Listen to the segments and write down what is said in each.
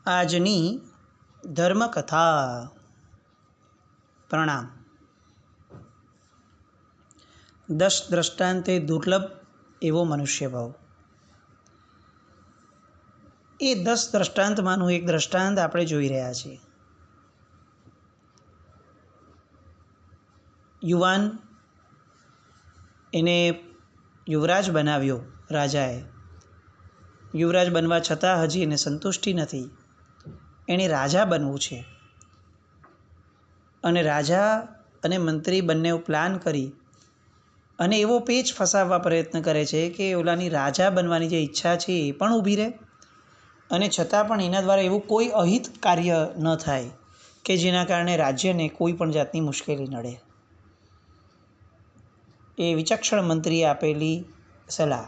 આજની ધર્મકથા. પ્રણામ. 10 દ્રષ્ટાંતે દુર્લભ એવો મનુષ્ય ભાવ. એ 10 દ્રષ્ટાંતમાંનું એક દ્રષ્ટાંત આપણે જોઈ રહ્યા છીએ. યુવાન એને યુવરાજ બનાવ્યો રાજાએ. યુવરાજ બનવા છતાં હજી એને સંતુષ્ટિ નથી. એણે રાજા બનવું છે. અને રાજા અને મંત્રી બંને પ્લાન કરી અને એવો પેચ ફસાવવા પ્રયત્ન કરે છે કે ઓલાની રાજા બનવાની જે ઈચ્છા છે એ પણ ઊભી રહે અને છતાં પણ એના દ્વારા એવું કોઈ અહિત કાર્ય ન થાય કે જેના કારણે રાજ્યને કોઈ પણ જાતની મુશ્કેલી નડે. એ વિચક્ષણ મંત્રીએ આપેલી સલાહ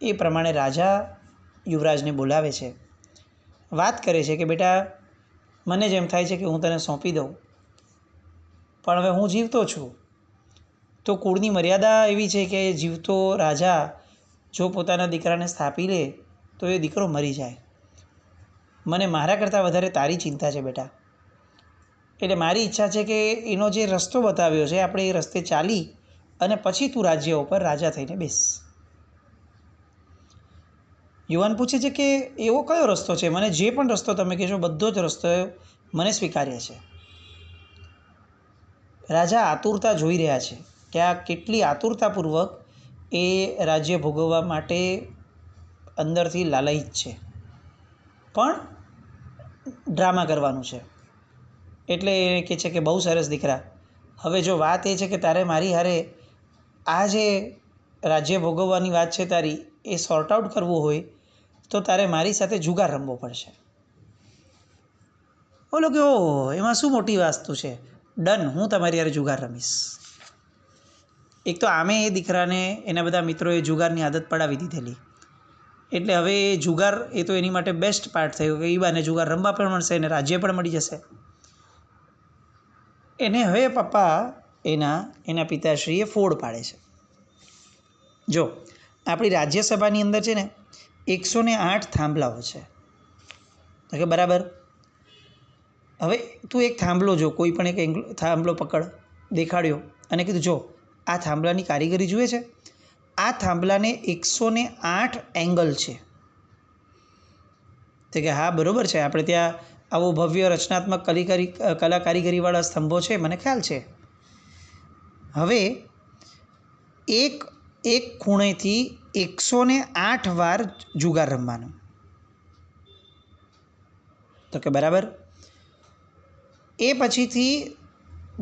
એ પ્રમાણે રાજા યુવરાજને બોલાવે છે. વાત કરે છે કે બેટા, મને જેમ થાય છે કે હું તને સોંપી દઉં, પણ હવે હું જીવતો છું તો કુળની મર્યાદા એવી છે કે જીવતો રાજા જો પોતાના દીકરાને સ્થાપી લે તો એ દીકરો મરી જાય. મને મારા કરતાં વધારે તારી ચિંતા છે બેટા. એટલે મારી ઈચ્છા છે કે એનો જે રસ્તો બતાવ્યો છે આપણે એ રસ્તે ચાલી અને પછી તું રાજ્ય ઉપર રાજા થઈને બેસ. યુવાન પૂછે છે કે એવો કયો રસ્તો છે? મને જે પણ રસ્તો તમે કહેશો બધો જ રસ્તો મને સ્વીકાર્ય છે. રાજા આતુરતા જોઈ રહ્યા છે કે આ કેટલી આતુરતાપૂર્વક એ રાજ્ય ભોગવવા માટે અંદરથી લાલાયિત છે, પણ ડ્રામા કરવાનું છે. એટલે એ કહે છે કે બહુ સરસ દીકરા, હવે જો વાત એ છે કે તારે મારી હારે આ જે રાજ્ય ભોગવવાની વાત છે તારી એ સોર્ટ આઉટ કરવું હોય તો તારે મારી સાથે જુગાર રમવો પડશે. બોલો કે ઓહ, એમાં શું મોટી વસ્તુ છે? ડન, હું તમારી હારે જુગાર રમીશ. એક તો આમે એ દીકરાને એના બધા મિત્રોએ જુગારની આદત પડાવી દીધેલી, એટલે હવે એ જુગાર એ તો એની માટે બેસ્ટ પાર્ટ થયો કે એ બાને જુગાર રમવા પણ મળશે અને રાજ્ય પણ મળી જશે. એને હવે પપ્પા એના પિતાશ્રીએ ફોડ પાડે છે. જો આપણી રાજ્યસભાની અંદર છે ને 108 થાંભલાઓ છે. તો કે બરાબર, હવે તું એક થાંભલો જો, કોઈ પણ એક થાંભલો પકડ, દેખાડ્યો અને કીધું જો આ થાંભલાની કારીગરી જુએ છે, આ થાંભલાને 108 એંગલ છે. તો કે હા બરાબર છે, આપણે ત્યાં આવો ભવ્ય રચનાત્મક કલા કારીગરીવાળા સ્તંભો છે, મને ખ્યાલ છે. હવે એક ખૂણેથી 108 વાર જુગાર રમવાનું. તો કે બરાબર. એ પછીથી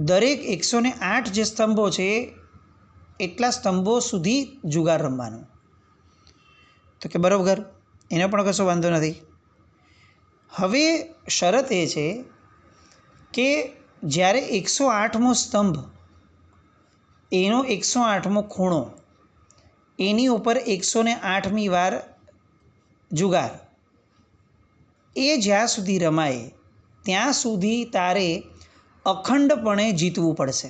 દરેક 108 જે સ્તંભો છે એટલા સ્તંભો સુધી જુગાર રમવાનું. તો કે બરાબર, એનો પણ કશો વાંધો નથી. હવે શરત એ છે કે જ્યારે 108મો સ્તંભ, એનો 108મો ખૂણો, એની ઉપર 108મી વાર જુગાર, એ જ્યાં સુધી રમાય ત્યાં સુધી તારે અખંડપણે જીતવું પડશે.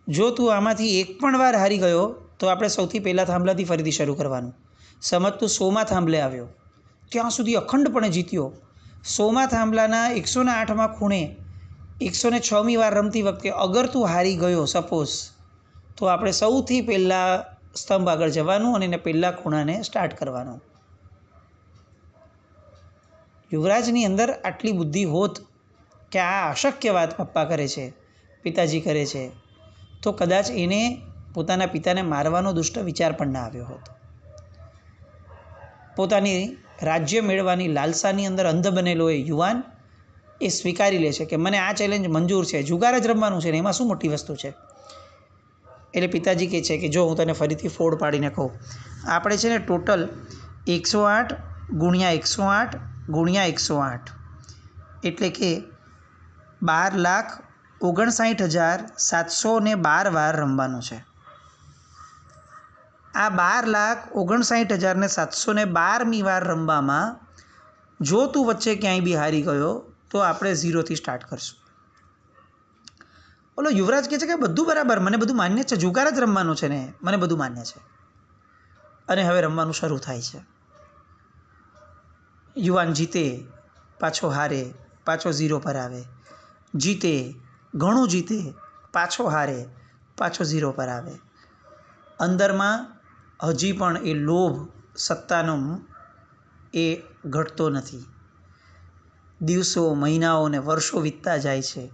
જો તું આમાંથી એક પણ વાર હારી ગયો તો આપણે સૌથી પહેલાં થાંભલાથી ફરીથી શરૂ કરવાનું. સમજ તું 100મા થાંભલે આવ્યો, ત્યાં સુધી અખંડપણે જીત્યો. 100મા થાંભલાના 108મા ખૂણે 106મી વાર રમતી વખતે અગર તું હારી ગયો સપોઝ, તો આપણે સૌથી પહેલાં સ્તંભ આગળ જવાનું અને એને પહેલાં ખૂણાને સ્ટાર્ટ કરવાનું. યુવરાજની અંદર આટલી બુદ્ધિ હોત કે આ અશક્ય વાત પપ્પા કરે છે, પિતાજી કરે છે, તો કદાચ એને પોતાના પિતાને મારવાનો દુષ્ટ વિચાર પણ ના આવ્યો હોત. પોતાની રાજ્ય મેળવવાની લાલસાની અંદર અંધ બનેલો એ યુવાન એ સ્વીકારી લે છે કે મને આ ચેલેન્જ મંજૂર છે, જુગાર જ રમવાનું છે ને એમાં શું મોટી વસ્તુ છે. એટલે પિતાજી કહે છે કે જો હું તને ફરીથી ફોડ પાડીને કહું, આપણે છે ને ટોટલ 108 ગુણ્યા 108 ગુણ્યા 108 એટલે કે 12,59,712 વાર રમવાનું છે. આ 12,59,712મી વાર રમવામાં જો તું વચ્ચે ક્યાંય બી હારી ગયો તો આપણે 0થી સ્ટાર્ટ કરશું. બોલો યુવરાજ કહે છે કે બધું બરાબર, મને બધું માન્ય છે, જુગાર જ રમવાનું છે ને, મને બધું માન્ય છે. અને હવે રમવાનું શરૂ થાય છે. યુવાન જીતે પાછો હારે, પાછો 0 પર આવે, જીતે ઘણું જીતે પાછો હારે, પાછો 0 પર આવે. અંદરમાં હજી પણ એ લોભ સત્તાનો એ ઘટતો નથી. દિવસો, મહિનાઓ અને વર્ષો વીતતા જાય છે.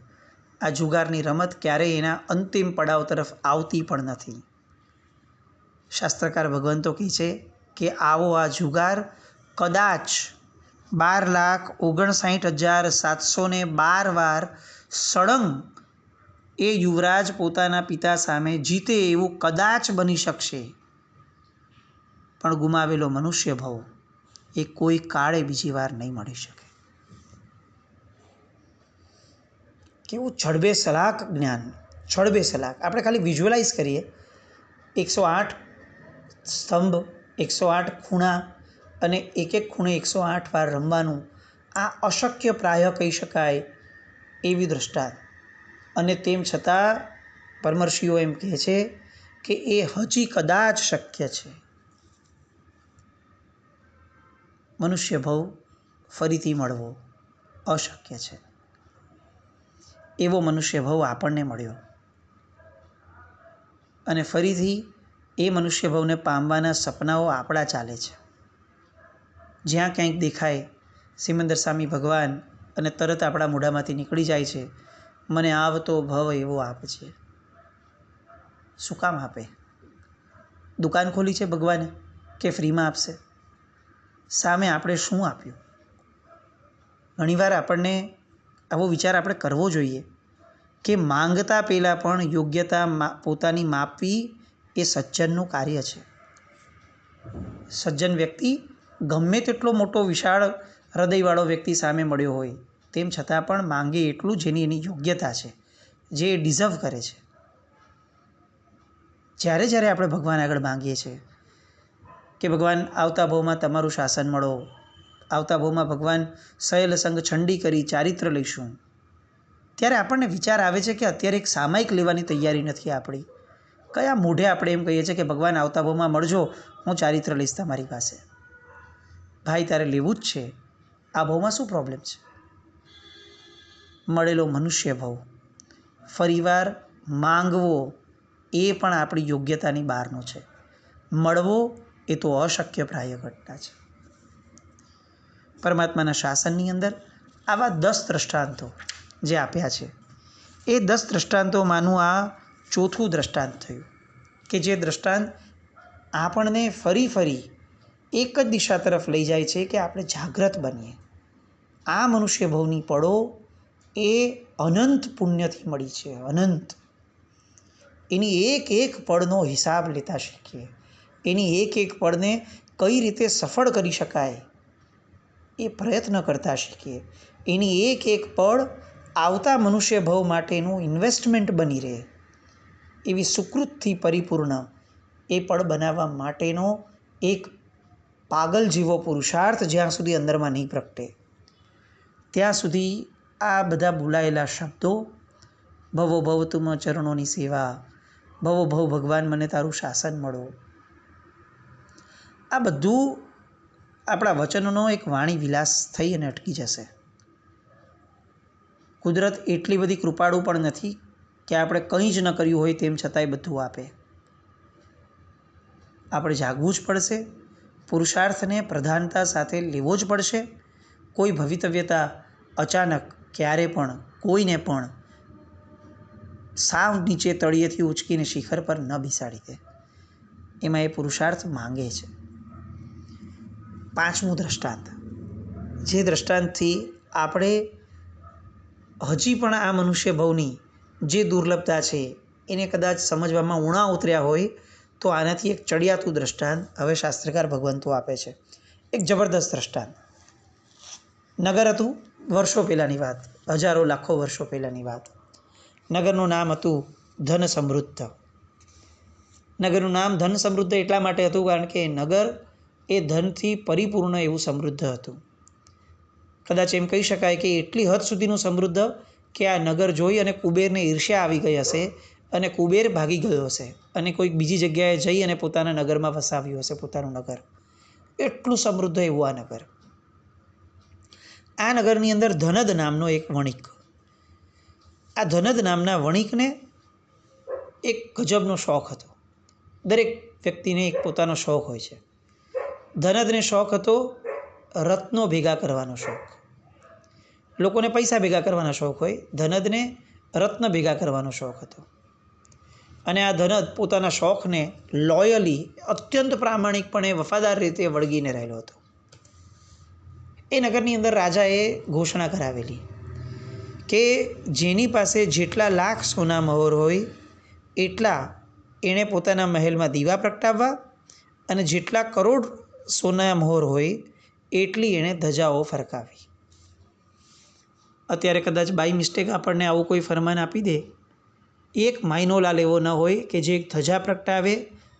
આ જુગારની રમત ક્યારેય એના અંતિમ પડાવ તરફ આવતી પણ નથી. શાસ્ત્રકાર ભગવંતો કહે છે કે આવો આ જુગાર કદાચ 12,59,712 વાર સળંગ એ યુવરાજ પોતાના પિતા સામે જીતે એવું કદાચ બની શકશે, પણ ગુમાવેલો મનુષ્ય ભાવ એ કોઈ કાળે બીજી વાર નહીં મળી શકે. કેવું છડબેસલાક જ્ઞાન, છડબેસલાક. આપણે ખાલી વિઝ્યુઅલાઇઝ કરીએ 108 સ્તંભ, 108 ખૂણા અને એક એક ખૂણે 108 વાર રમવાનું, આ અશક્ય પ્રાય કહી શકાય એવી દ્રષ્ટાંત. અને તેમ છતાં પરમર્શિઓ એમ કહે છે કે એ હજી કદાચ શક્ય છે. મનુષ્ય ભાવ ફરીથી મળવો અશક્ય છે. એવો મનુષ્ય ભાવ આપણને મળ્યો અને ફરીથી એ મનુષ્ય ભાવને પામવાના સપનાઓ આપણા ચાલે છે. જ્યાં ક્યાંક દેખાય સિમંદર સ્વામી ભગવાન અને તરત આપણા મોઢામાંથી નીકળી જાય છે, મને આવતો ભવ એવો આપજે. શું કામ આપે? દુકાન ખોલી છે ભગવાને કે ફ્રીમાં આપશે? સામે આપણે શું આપ્યું? ઘણીવાર આપણને આવો વિચાર આપણે કરવો જોઈએ કે માંગતા પહેલાં પણ યોગ્યતા પોતાની માપવી એ સજ્જનનું કાર્ય છે. સજ્જન વ્યક્તિ ગમે તેટલો મોટો વિશાળ હૃદયવાળો વ્યક્તિ સામે મળ્યો હોય, તેમ છતાં પણ માંગે એટલું જેની એની યોગ્યતા છે, જે એ ડિઝર્વ કરે છે. જ્યારે જ્યારે આપણે ભગવાન આગળ માંગીએ છીએ કે ભગવાન આવતા ભાવમાં તમારું શાસન મળો, આવતા ભાવમાં ભગવાન સહેલ સંગ છંડી કરી ચારિત્ર લઈશું, ત્યારે આપણને વિચાર આવે છે કે અત્યારે એક સામાયિક લેવાની તૈયારી નથી આપણી. કયા મોઢે આપણે એમ કહીએ છીએ કે ભગવાન આવતા ભાવમાં મળજો, હું ચારિત્ર લઈશ તમારી પાસે. ભાઈ તારે લેવું જ છે. આ ભાવમાં શું પ્રોબ્લેમ છે? મળેલો મનુષ્ય ભાવ ફરીવાર માંગવો એ પણ આપણી યોગ્યતાની બહારનો છે. મળવો એ તો અશક્ય પ્રાય ઘટના છે. પરમાત્માના શાસનની અંદર આવા 10 દ્રષ્ટાંતો જે આપ્યા છે, એ 10 દ્રષ્ટાંતોમાંનું આ ચોથું દ્રષ્ટાંત થયું કે જે દ્રષ્ટાંત આપણને ફરી ફરી એક જ દિશા તરફ લઈ જાય છે કે આપણે જાગ્રત બનીએ. આ મનુષ્ય ભવની પળો એ અનંત પુણ્યથી મળી છે, અનંત. એની એક એક પળનો હિસાબ લેતા શીખીએ, એની એક એક પળને કઈ રીતે સફળ કરી શકાય એ પ્રયત્ન કરતા શીખીએ, એની એક એક પળ આવતા મનુષ્ય ભવ માટેનું ઇન્વેસ્ટમેન્ટ બની રહે એવી સુકૃતથી પરિપૂર્ણ એ પળ બનાવવા માટેનો એક પાગલ જેવો પુરુષાર્થ જ્યાં સુધી અંદરમાં નહીં પ્રગટે ત્યાં સુધી આ બધા બોલાયેલા શબ્દો, ભવો ભવ તુમ ચરણોની સેવા, ભવો ભવ ભગવાન મને તારું શાસન મળો, આ બધું આપણા વચનોનો એક વાણી વિલાસ થઈ અને અટકી જશે. કુદરત એટલી બધી કૃપાળુ પણ નથી કે આપણે કંઈ જ ન કર્યું હોય તેમ છતાંય બધું આપે. આપણે જાગવું જ પડશે, પુરુષાર્થને પ્રધાનતા સાથે લેવો જ પડશે. કોઈ ભવિતવ્યતા અચાનક ક્યારે પણ કોઈને પણ સાવ નીચે તળિયેથી ઉચકીને શિખર પર ન બેસાડી દે. એમાં એ પુરુષાર્થ માંગે છે. 5મું દ્રષ્ટાંત, જે દ્રષ્ટાંતથી આપણે હજી પણ આ મનુષ્ય ભવની જે દુર્લભતા છે એને કદાચ સમજવામાં ઊણા ઉતર્યા હોય તો આનાથી એક ચડિયાતું દ્રષ્ટાંત હવે શાસ્ત્રકાર ભગવંતો આપે છે. એક જબરદસ્ત દ્રષ્ટાંત. નગર હતું, વર્ષો પહેલાંની વાત, હજારો લાખો વર્ષો પહેલાંની વાત. નગરનું નામ હતું ધન સમૃદ્ધ. નગરનું નામ ધન સમૃદ્ધ એટલા માટે હતું કારણ કે નગર એ ધનથી પરિપૂર્ણ એવું સમૃદ્ધ હતું. કદાચ એમ કહી શકાય કે એટલી હદ સુધીનું સમૃદ્ધ કે આ નગર જોઈ અને કુબેરને ઈર્ષ્યા આવી ગઈ હશે અને કુબેર ભાગી ગયો હશે અને કોઈક બીજી જગ્યાએ જઈ અને પોતાના નગરમાં વસાવ્યું હશે પોતાનું નગર. એટલું સમૃદ્ધ એવું આ નગર. આ નગરની અંદર ધનદ નામનો એક વણિક, આ ધનદ નામના વણિકને એક ગજબનો શોખ હતો. દરેક વ્યક્તિને એક પોતાનો શોખ હોય છે. ધનદને શોખ હતો રત્નો ભેગા કરવાનો શોખ. લોકોને પૈસા ભેગા કરવાનો શોખ હોય, ધનદને રત્ન ભેગા કરવાનો શોખ હતો. અને આ ધનદ પોતાના શોખને લોયલી, અત્યંત પ્રામાણિકપણે, વફાદાર રીતે વળગીને રહેલો હતો. એ નગરની અંદર રાજાએ ઘોષણા કરાવેલી કે જેની પાસે જેટલા લાખ સોના મહોર હોય એટલા એણે પોતાના મહેલમાં દીવા પ્રગટાવવા, અને જેટલા કરોડ સોના મહોર હોય એટલી એણે ધજાઓ ફરકાવી. અત્યારે કદાચ બાય મિસ્ટેક આપણને આવું કોઈ ફરમાન આપી દે, એક માયનો લાલ એવો ન હોય કે જે એક ધજા પ્રગટાવે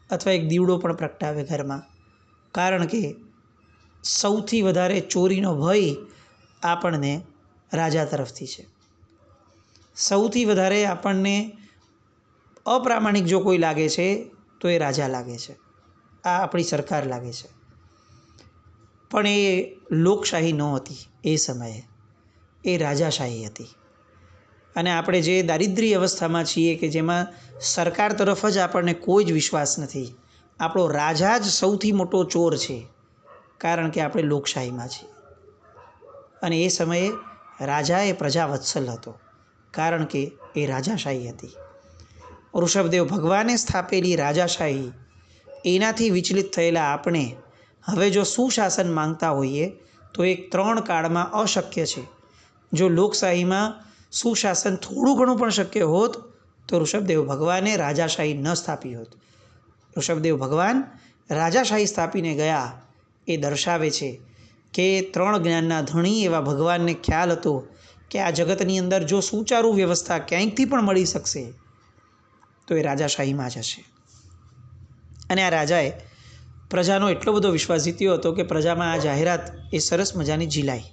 અથવા એક દીવડો પણ પ્રગટાવે ઘરમાં. કારણ કે સૌથી વધારે ચોરીનો ભય આપણને રાજા તરફથી છે. સૌથી વધારે આપણને અપ્રામાણિક જો કોઈ લાગે છે તો એ રાજા લાગે છે, આ આપણી સરકાર લાગે છે. પણ એ લોકશાહી નહોતી, એ સમયે એ રાજાશાહી હતી. અને આપણે જે દારિદ્ર્ય અવસ્થામાં છીએ કે જેમાં સરકાર તરફ જ આપણને કોઈ જ વિશ્વાસ નથી, આપણો રાજા જ સૌથી મોટો ચોર છે, કારણ કે આપણે લોકશાહીમાં છીએ. અને એ સમયે રાજા એ પ્રજાવત્સલ હતો, કારણ કે એ રાજાશાહી હતી. ઋષભદેવ ભગવાને સ્થાપેલી રાજાશાહી, એનાથી વિચલિત થયેલા આપણે હવે જો સુશાસન માંગતા હોઈએ તો એ 3 કાળમાં અશક્ય છે. જો લોકશાહીમાં સુશાસન થોડું ઘણું પણ શક્ય હોત તો ઋષભદેવ ભગવાને રાજાશાહી ન સ્થાપી હોત. ઋષભદેવ ભગવાન રાજાશાહી સ્થાપીને ગયા એ દર્શાવે છે કે 3 જ્ઞાનના ધણી એવા ભગવાનને ખ્યાલ હતો કે આ જગતની અંદર જો સુચારુ વ્યવસ્થા ક્યાંયથી પણ મળી શકશે તો એ રાજાશાહીમાં જ હશે. અને આ રાજાએ પ્રજાનો એટલો બધો વિશ્વાસ જીત્યો હતો કે પ્રજામાં આ જાહેરાત એ સરસ મજાની ઝીલાઈ.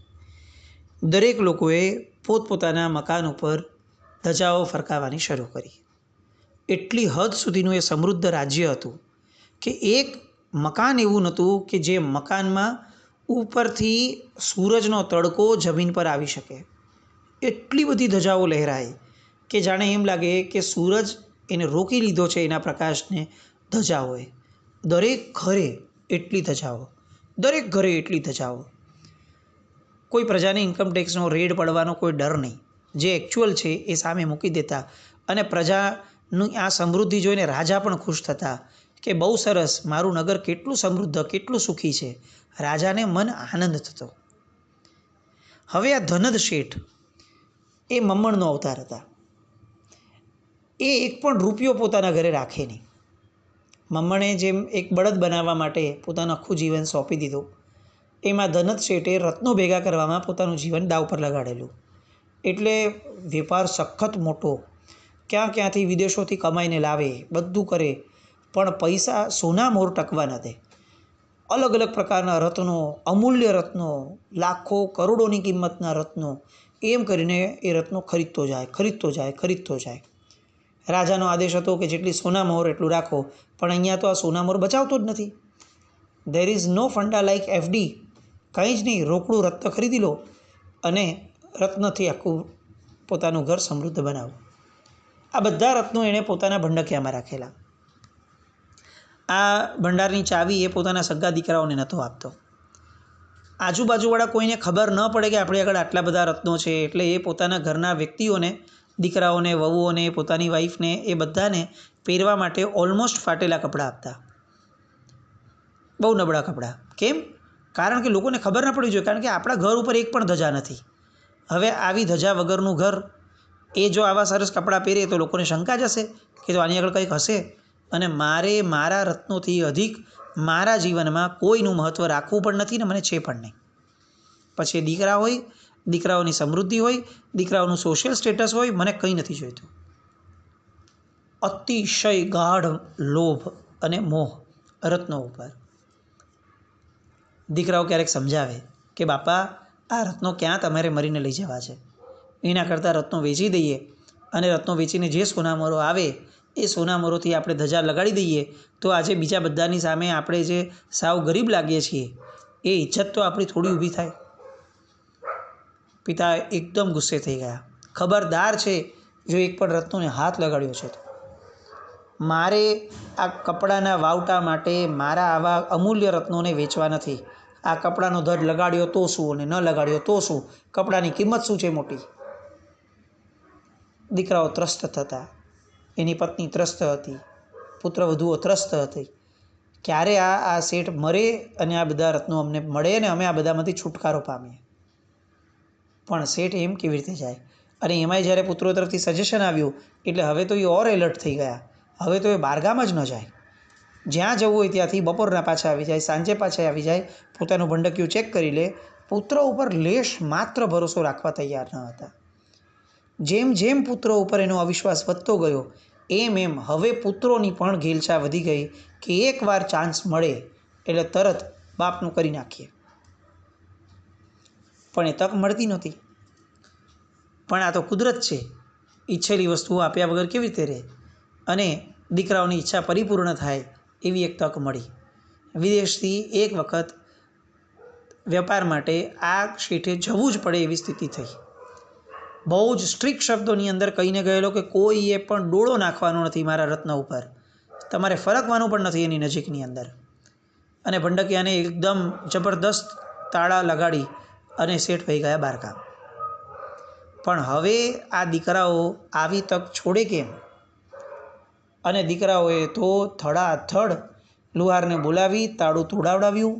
દરેક લોકોએ પોતપોતાના મકાન ઉપર ધજાઓ ફરકાવવાની શરૂ કરી. એટલી હદ સુધીનું એ સમૃદ્ધ રાજ્ય હતું કે એક મકાન એવું નહોતું કે જે મકાનમાં ઉપરથી સૂરજનો તડકો જમીન પર આવી શકે. એટલી બધી ધજાઓ લહેરાય કે જાણે એમ લાગે કે સૂરજ એને રોકી લીધો છે એના પ્રકાશને ધજાઓએ. દરેક ઘરે એટલી ધજાઓ, દરેક ઘરે એટલી ધજાઓ. કોઈ પ્રજાને ઇન્કમટેક્સનો રેડ પડવાનો કોઈ ડર નહીં. જે એકચ્યુઅલ છે એ સામે મૂકી દેતા, અને પ્રજાનું આ સમૃદ્ધિ જોઈને રાજા પણ ખુશ થતા કે બહુ સરસ, મારું નગર કેટલું સમૃદ્ધ, કેટલું સુખી છે. રાજાને મન આનંદ થતો. હવે આ ધનદ શેઠ એ મમ્મણનો અવતાર હતા. એ એક પણ રૂપિયો પોતાના ઘરે રાખે નહીં. મમ્મણે જેમ એક બળદ બનાવવા માટે પોતાનું આખું જીવન સોંપી દીધું, એમાં ધનદ શેઠે રત્નો ભેગા કરવામાં પોતાનું જીવન દાવ પર લગાડેલું. એટલે વેપાર સખત મોટો, ક્યાંથી વિદેશોથી કમાઈને લાવે, બધું કરે, પણ પૈસા સોના મોર ટકવા ન દે. અલગ અલગ પ્રકારના રત્નો, અમૂલ્ય રત્નો, લાખો કરોડોની કિંમતના રત્નો, એમ કરીને એ રત્નો ખરીદતો જાય. રાજાનો આદેશ હતો કે જેટલી સોના મોર એટલું રાખો, પણ અહીંયા તો આ સોના મોર બચાવતો જ નથી. There is no funda like FD. કંઈ જ નહીં, રોકડું રત્ન ખરીદી લો અને રત્નથી આખું પોતાનું ઘર સમૃદ્ધ બનાવો. આ બધા રત્નો એણે પોતાના ભંડકિયામાં રાખેલા. આ ભંડારની ચાવી એ પોતાના સગા દીકરાઓને નહોતો આપતો. આજુબાજુવાળા કોઈને ખબર ન પડે કે આપણી આગળ આટલા બધા રત્નો છે, એટલે એ પોતાના ઘરના વ્યક્તિઓને, દીકરાઓને, વહુઓને, પોતાની વાઈફને, એ બધાને પહેરવા માટે ઓલમોસ્ટ ફાટેલા કપડાં આપતા. બહુ નબળા કપડાં. કેમ? કારણ કે લોકોને ખબર ન પડવી જોઈએ, કારણ કે આપણા ઘર ઉપર એક પણ ધજા નથી. હવે આવી ધજા વગરનું ઘર, એ જો આવા સરસ કપડાં પહેરે તો લોકોને શંકા જ હશે કે તો આની આગળ કંઈક હશે. અને મારે મારા રત્નોથી અધિક મારા જીવનમાં કોઈનું મહત્ત્વ રાખવું પણ નથી ને મને છે પણ નહીં. પછી દીકરા હોય, દીકરાઓની સમૃદ્ધિ હોય, દીકરાઓનું સોશિયલ સ્ટેટસ હોય, મને કંઈ નથી જોઈતું. અતિશય ગાઢ લોભ અને મોહ રત્નો ઉપર. દીકરાઓ ક્યારેક સમજાવે કે બાપા, આ રત્નો ક્યાં તમારે મરીને લઈ જવા છે, એના કરતાં રત્નો વેચી દઈએ અને રત્નો વેચીને જે સોનામોરો આવે એ સોનામોરોથી આપણે ધજા લગાડી દઈએ તો આજે બીજા બધાની સામે આપણે જે સાવ ગરીબ લાગીએ છીએ એ ઇજ્જત તો આપણી થોડી ઊભી થાય. પિતા એકદમ ગુસ્સે થઈ ગયા. ખબરદાર છે, જો એક પણ રત્નોને હાથ લગાડ્યો છે તો મારે આ કપડાના વાવટા માટે મારા આવા અમૂલ્ય રત્નોને વેચવા નથી. આ કપડાનો ધડ લગાડ્યો તો શું અને ન લગાડ્યો તો શું? કપડાની કિંમત શું છે મોટી? દીકરાઓ ત્રસ્ત થતા, એની પત્ની ત્રસ્ત હતી, પુત્રવધુઓ ત્રસ્ત હતી. ક્યારે આ શેઠ મરે અને આ બધા રત્નો અમને મળે અને અમે આ બધામાંથી છુટકારો પામીએ. પણ શેઠ એમ કેવી રીતે જાય? અને એમાંય જ્યારે પુત્રો તરફથી સજેશન આવ્યું એટલે હવે તો એ ઓર એલર્ટ થઈ ગયા. હવે તો એ બહારગામ જ ન જાય. જ્યાં જવું હોય ત્યાંથી બપોરના પાછા આવી જાય, સાંજે પાછા આવી જાય, પોતાનું ભંડકિયું ચેક કરી લે. પુત્ર ઉપર લેશ માત્ર ભરોસો રાખવા તૈયાર ન હતા. જેમ જેમ પુત્રો ઉપર એનો અવિશ્વાસ વધતો ગયો એમ હવે પુત્રોની પણ ઘેલછા વધી ગઈ કે એકવાર ચાન્સ મળે એટલે તરત બાપનું કરી નાખીએ. પણ એ તક મળતી નહોતી. પણ આ તો કુદરત છે, ઈચ્છેલી વસ્તુઓ આપ્યા વગર કેવી રીતે રહે? અને દીકરાઓની ઈચ્છા પરિપૂર્ણ થાય એવી એક તક મળી. વિદેશથી એક વખત વેપાર માટે આ શેઠે જવું જ પડે એવી સ્થિતિ થઈ. બહુ જ સ્ટ્રિક્ટ શબ્દોની અંદર કહીને ગયેલો કે કોઈએ પણ ડોળો નાખવાનો નથી મારા રત્ન ઉપર, તમારે ફરકવાનું પણ નથી એની નજીકની અંદર. અને ભંડકિયાને એકદમ જબરદસ્ત તાળા લગાડી અને શેઠ વહી ગયા બહારગામ. પણ હવે આ દીકરાઓ આવી તક છોડે કેમ? અને દીકરાઓએ તો થડાથડ લુહારને બોલાવી તાળું તોડાવડાવ્યું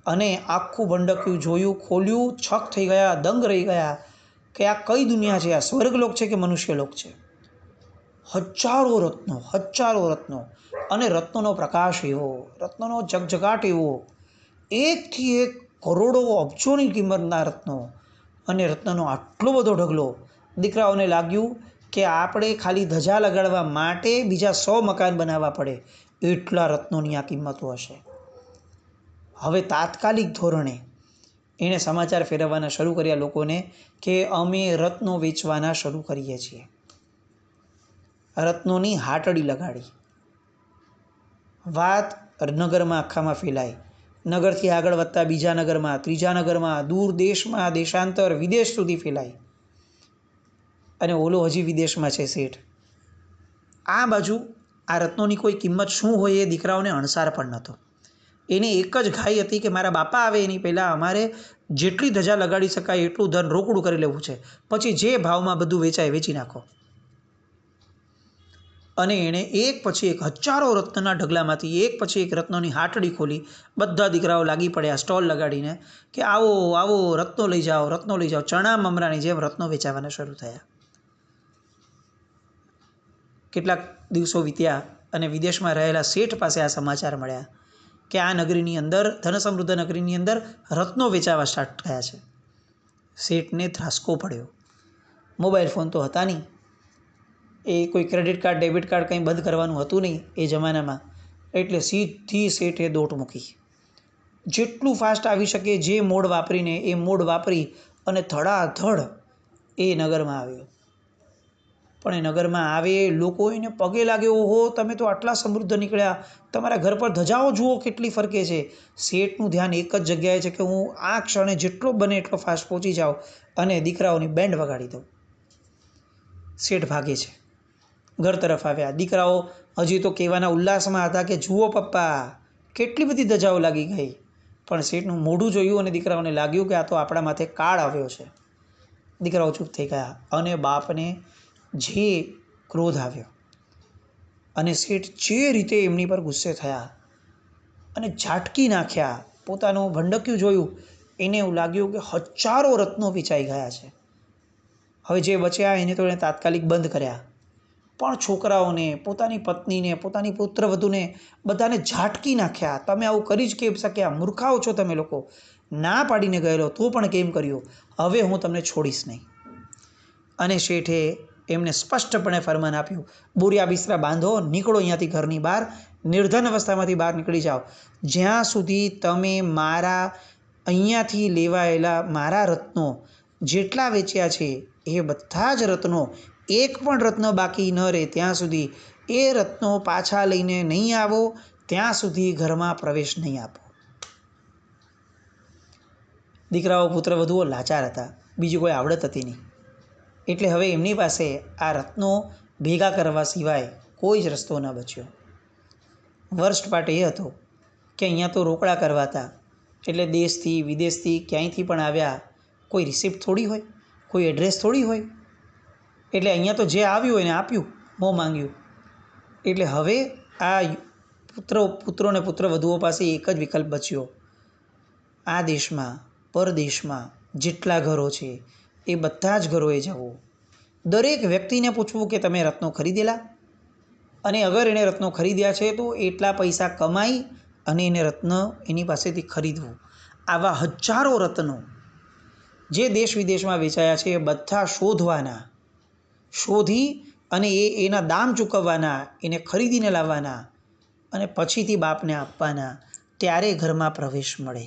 અને આખું ભંડકિયું જોયું, ખોલ્યું, છક થઈ ગયા, દંગ રહી ગયા કે આ કઈ દુનિયા છે? આ સ્વર્ગલોક છે કે મનુષ્યલોક છે? હજારો રત્નો અને રત્નોનો પ્રકાશ એવો, રત્નોનો જગજગાટ એવો, એકથી એક કરોડો અબજોની કિંમતના રત્નો અને રત્નનો આટલો બધો ઢગલો. દીકરાઓને લાગ્યું કે આપણે ખાલી ધજા લગાડવા માટે બીજા 100 મકાન બનાવવા પડે એટલા રત્નોની આ કિંમતો હશે. હવે તાત્કાલિક ધોરણે એણે સમાચાર ફેરવવાના શરૂ કર્યા લોકોને કે અમે રત્નો વેચવાના શરૂ કરીએ છીએ. રત્નોની હાટડી લગાડી. વાત નગરમાં આખામાં ફેલાઈ. નગરથી આગળ વધતા બીજા નગરમાં, ત્રીજા નગરમાં, દૂર દેશમાં, દેશાંતર, વિદેશ સુધી ફેલાઈ. અને ઓલો હજી વિદેશમાં છે શેઠ. આ બાજુ આ રત્નોની કોઈ કિંમત શું હોય એ દીકરાઓને અણસાર પણ નહોતો. એને એક જ ઘાઈ હતી કે મારા બાપા આવે એની પહેલાં અમારે જેટલી ધજા લગાડી શકાય એટલું ધન રોકડું કરી લેવું છે, પછી જે ભાવમાં બધું વેચાય વેચી નાખો. અને એણે એક પછી એક હજારો રત્નના ઢગલામાંથી એક પછી એક રત્નોની હાટડી ખોલી. બધા દીકરાઓ લાગી પડ્યા સ્ટોલ લગાડીને કે આવો આવો રત્નો લઈ જાઓ, રત્નો લઈ જાઓ. ચણા મમરાની જેમ રત્નો વેચાવાના શરૂ થયા. કેટલાક દિવસો વીત્યા અને વિદેશમાં રહેલા શેઠ પાસે આ સમાચાર મળ્યા કે આ નગરીની અંદર, ધનસમૃદ્ધ નગરીની અંદર રત્નો વેચાવા સ્ટાર્ટ થયા છે. શેઠને ધ્રાસકો પડ્યો. મોબાઈલ ફોન તો હતા નહીં, એ કોઈ ક્રેડિટ કાર્ડ ડેબિટ કાર્ડ કંઈ બંધ કરવાનું હતું નહીં એ જમાનામાં. એટલે સીધી શેઠે દોટ મૂકી. જેટલું ફાસ્ટ આવી શકે જે મોડ વાપરીને એ મોડ વાપરી અને ધડાધડ એ નગરમાં આવ્યો. પણ એ નગરમાં આવે લોકો એને પગે લાગે, ઓહો તમે તો આટલા સમૃદ્ધ નીકળ્યા, તમારા ઘર પર ધજાઓ જુઓ કેટલી ફરકે છે. શેઠનું ધ્યાન એક જ જગ્યાએ છે કે હું આ ક્ષણે જેટલો બને એટલો ફાસ્ટ પહોંચી જાઉં અને દીકરાઓની બેન્ડ વગાડી દઉં. શેઠ ભાગે છે. ઘર તરફ આવ્યા. દીકરાઓ હજી તો કહેવાના ઉલ્લાસમાં હતા કે જુઓ પપ્પા કેટલી બધી ધજાઓ લાગી ગઈ. પણ શેઠનું મોઢું જોયું અને દીકરાઓને લાગ્યું કે આ તો આપણા માથે કાળ આવ્યો છે. દીકરાઓ ચૂપ થઈ ગયા અને બાપને જે ક્રોધ આવ્યો અને શેઠ જે રીતે એમની પર ગુસ્સે થયા અને ઝાટકી નાખ્યા. પોતાનું ભંડકિયું જોયું, એને એવું લાગ્યું કે હજારો રત્નો વેચાઈ ગયા છે. હવે જે બચ્યા એને તો એણે તાત્કાલિક બંધ કર્યા. પણ છોકરાઓને, પોતાની પત્નીને, પોતાની પુત્રવધૂને બધાને ઝાટકી નાખ્યા. તમે આવું કરી જ કેમ શક્યા? મૂર્ખાઓ છો તમે લોકો. ના પાડીને ગયેલો તો પણ કેમ કર્યું? હવે હું તમને છોડીશ નહીં. અને શેઠે એમને સ્પષ્ટપણે ફરમાન આપ્યું, બોરિયા બિસ્તરા બાંધો, નીકળો અહીંયાથી ઘરની બહાર, નિર્ધન અવસ્થામાંથી બહાર નીકળી જાઓ. જ્યાં સુધી તમે મારા અહીંયાથી લેવાયેલા મારા રત્નો જેટલા વેચ્યા છે એ બધા જ રત્નો, એક પણ રત્ન બાકી ન રહે ત્યાં સુધી, એ રત્નો પાછા લઈને નહીં આવો ત્યાં સુધી ઘરમાં પ્રવેશ નહીં આપો. દીકરાઓ પુત્રવધુઓ લાચાર હતા. બીજી કોઈ આવડત હતી નહીં. એટલે હવે એમની પાસે આ રત્નો ભેગા કરવા સિવાય કોઈ જ રસ્તો ન બચ્યો. વર્સ્ટ પાર્ટ એ હતો કે અહીંયા તો રોકડા કરવાતા, એટલે દેશથી વિદેશથી ક્યાંયથી પણ આવ્યા, કોઈ રિસિપ્ટ થોડી હોય, કોઈ એડ્રેસ થોડી હોય. એટલે અહીંયા તો જે આવ્યું એને આપ્યું, મોં માંગ્યું. એટલે હવે આ પુત્રો ને પુત્રવધુઓ પાસે એક જ વિકલ્પ બચ્યો. આ દેશમાં પરદેશમાં જેટલા ઘરો છે એ બધા જ ઘરોએ જવું, દરેક વ્યક્તિને પૂછવું કે તમે રત્નો ખરીદેલા, અને અગર એણે રત્નો ખરીદ્યા છે તો એટલા પૈસા કમાઈ અને એને રત્ન એની પાસેથી ખરીદવું. આવા હજારો રત્નો જે દેશ વિદેશમાં વેચાયા છે એ બધા શોધવાના, શોધી અને એના દામ ચૂકવવાના, એને ખરીદીને લાવવાના અને પછીથી બાપને આપવાના, ત્યારે ઘરમાં પ્રવેશ મળે.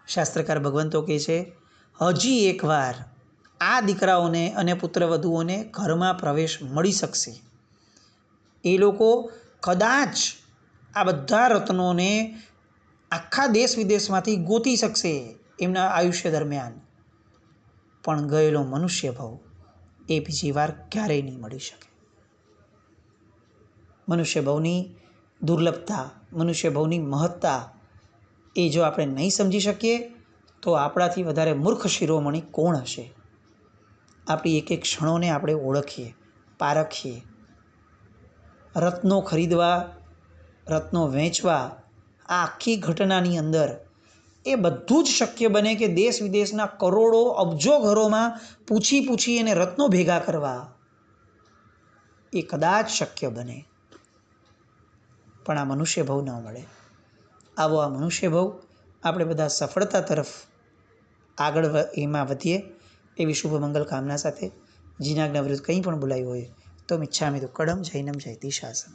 શાસ્ત્રકાર ભગવંતો કહે છે, હજી એકવાર આ દીકરાઓને અને પુત્રવધુઓને ઘરમાં પ્રવેશ મળી શકશે. એ લોકો કદાચ આ બધા રત્નોને આખા દેશ વિદેશમાંથી ગોતી શકશે એમના આયુષ્ય દરમિયાન, પણ ગયેલો મનુષ્ય ભાવ એ બીજી વાર ક્યારેય નહીં મળી શકે. મનુષ્ય ભાવની દુર્લભતા, મનુષ્ય ભાવની મહત્તા એ જો આપણે નહીં સમજી શકીએ તો આપણાથી વધારે મૂર્ખ શિરોમણી કોણ હશે. આપણી એક એક ક્ષણોને આપણે ઓળખીએ, પારખીએ. રત્નો ખરીદવા, રત્નો વેચવા, આ આખી ઘટનાની અંદર એ બધું જ શક્ય બને કે દેશ વિદેશના કરોડો અબજો ઘરોમાં પૂછી અને રત્નો ભેગા કરવા એ કદાચ શક્ય બને, પણ આ મનુષ્ય ભાવ ન મળે. આવો આ મનુષ્ય ભાવ આપણે બધા સફળતા તરફ આગળ એમાં વધીએ એવી શુભ મંગલ કામના સાથે. જીનાજ્ઞા વિરુદ્ધ કંઈ પણ બોલાયું હોય તો મિચ્છામિ દુક્કડમ જૈનમ જયતિ શાસન.